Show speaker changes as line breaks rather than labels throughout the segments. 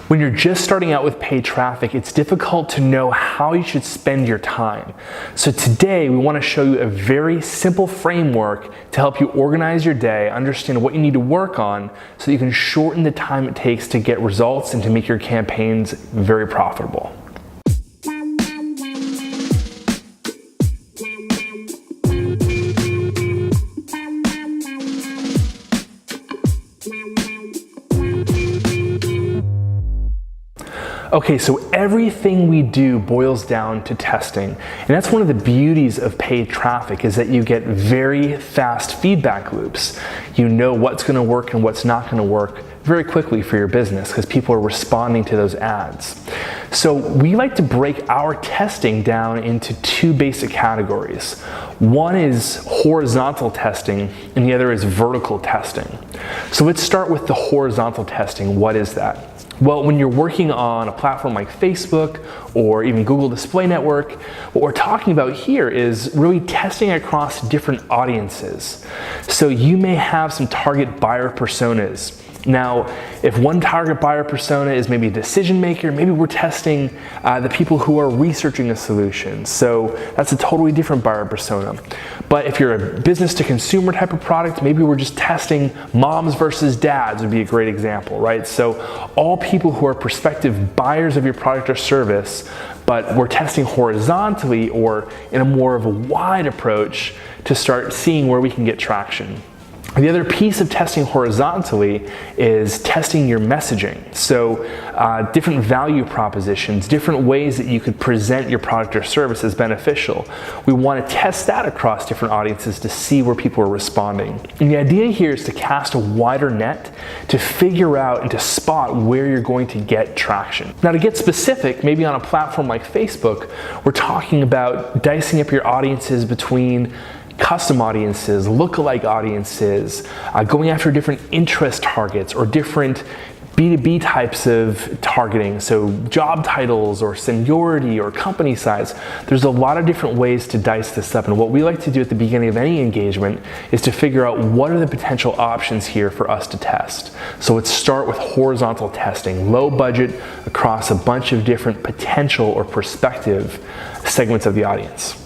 When you're just starting out with paid traffic, it's difficult to know how you should spend your time. So today we want to show you a very simple framework to help you organize your day, understand what you need to work on so that you can shorten the time it takes to get results and to make your campaigns very profitable. Okay, so everything we do boils down to testing. And that's one of the beauties of paid traffic, is that you get very fast feedback loops. You know what's gonna work and what's not gonna work very quickly for your business because people are responding to those ads. So we like to break our testing down into two basic categories. One is horizontal testing and the other is vertical testing. So let's start with the horizontal testing. What is that? Well, when you're working on a platform like Facebook or even Google Display Network, what we're talking about here is really testing across different audiences. So you may have some target buyer personas. Now, if one target buyer persona is maybe a decision maker, maybe we're testing the people who are researching a solution. So that's a totally different buyer persona. But if you're a business to consumer type of product, maybe we're just testing moms versus dads would be a great example, right? So all people who are prospective buyers of your product or service, but we're testing horizontally or in a more of a wide approach to start seeing where we can get traction. The other piece of testing horizontally is testing your messaging. So different value propositions, different ways that you could present your product or service as beneficial. We want to test that across different audiences to see where people are responding. And the idea here is to cast a wider net to figure out and to spot where you're going to get traction. Now, to get specific, maybe on a platform like Facebook, we're talking about dicing up your audiences between custom audiences, lookalike audiences, going after different interest targets or different B2B types of targeting, so job titles or seniority or company size. There's a lot of different ways to dice this up, and what we like to do at the beginning of any engagement is to figure out what are the potential options here for us to test. So let's start with horizontal testing, low budget across a bunch of different potential or prospective segments of the audience.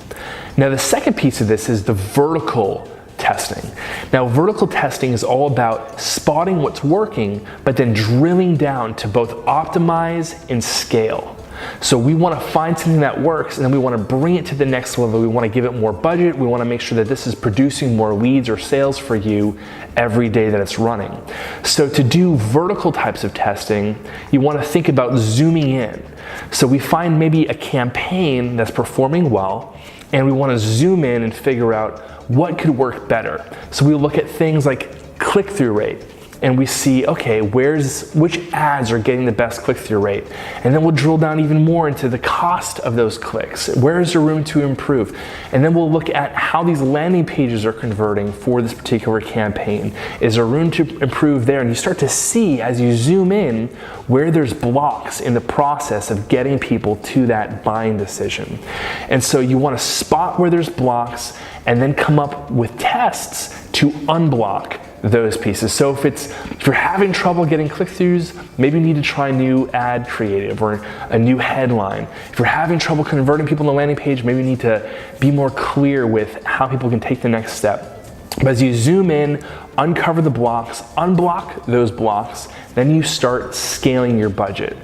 Now, the second piece of this is the vertical testing. Now, vertical testing is all about spotting what's working, but then drilling down to both optimize and scale. So we want to find something that works and then we want to bring it to the next level. We want to give it more budget. We want to make sure that this is producing more leads or sales for you every day that it's running. So to do vertical types of testing, you want to think about zooming in. So we find maybe a campaign that's performing well, and we want to zoom in and figure out what could work better. So we look at things like click-through rate, and we see, okay, which ads are getting the best click-through rate? And then we'll drill down even more into the cost of those clicks. Where is there room to improve? And then we'll look at how these landing pages are converting for this particular campaign. Is there room to improve there? And you start to see, as you zoom in, where there's blocks in the process of getting people to that buying decision. And so you want to spot where there's blocks and then come up with tests to unblock those pieces. So if you're having trouble getting click-throughs, maybe you need to try new ad creative or a new headline. If you're having trouble converting people on the landing page, maybe you need to be more clear with how people can take the next step. But as you zoom in, uncover the blocks, unblock those blocks, then you start scaling your budget.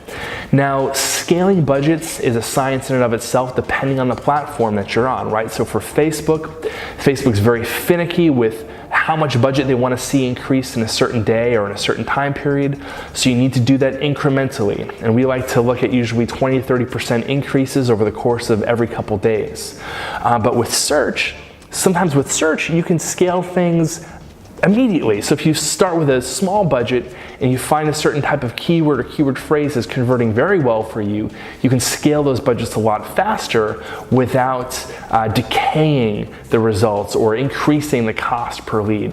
Now, scaling budgets is a science in and of itself depending on the platform that you're on, right? So for Facebook's very finicky with how much budget they want to see increased in a certain day or in a certain time period. So you need to do that incrementally. And we like to look at usually 20 to 30% increases over the course of every couple days. But with search, sometimes with search, you can scale things immediately. So if you start with a small budget and you find a certain type of keyword or keyword phrase is converting very well for you, you can scale those budgets a lot faster without decaying the results or increasing the cost per lead.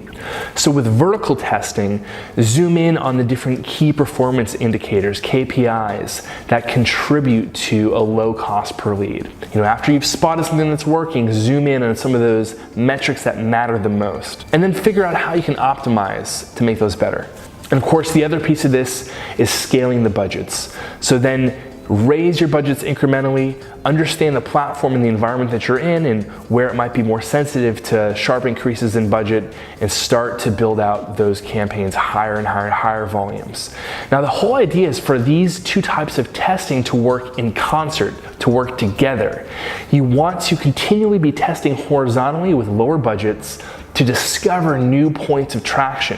So with vertical testing, zoom in on the different key performance indicators, KPIs, that contribute to a low cost per lead. After you've spotted something that's working, zoom in on some of those metrics that matter the most, and then figure out how you can optimize to make those better. And of course, the other piece of this is scaling the budgets. So then raise your budgets incrementally, understand the platform and the environment that you're in and where it might be more sensitive to sharp increases in budget, and start to build out those campaigns higher and higher and higher volumes. Now, the whole idea is for these two types of testing to work in concert, to work together. You want to continually be testing horizontally with lower budgets to discover new points of traction.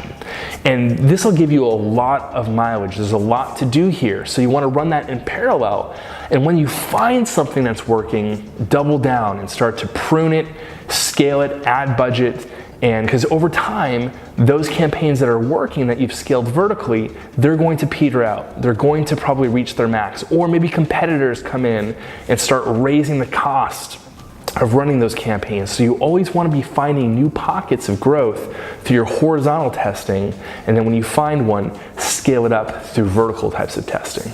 And this will give you a lot of mileage. There's a lot to do here. So you want to run that in parallel. And when you find something that's working, double down and start to prune it, scale it, add budget. And because over time, those campaigns that are working that you've scaled vertically, they're going to peter out. They're going to probably reach their max. Or maybe competitors come in and start raising the cost of running those campaigns. So you always want to be finding new pockets of growth through your horizontal testing, and then when you find one, scale it up through vertical types of testing.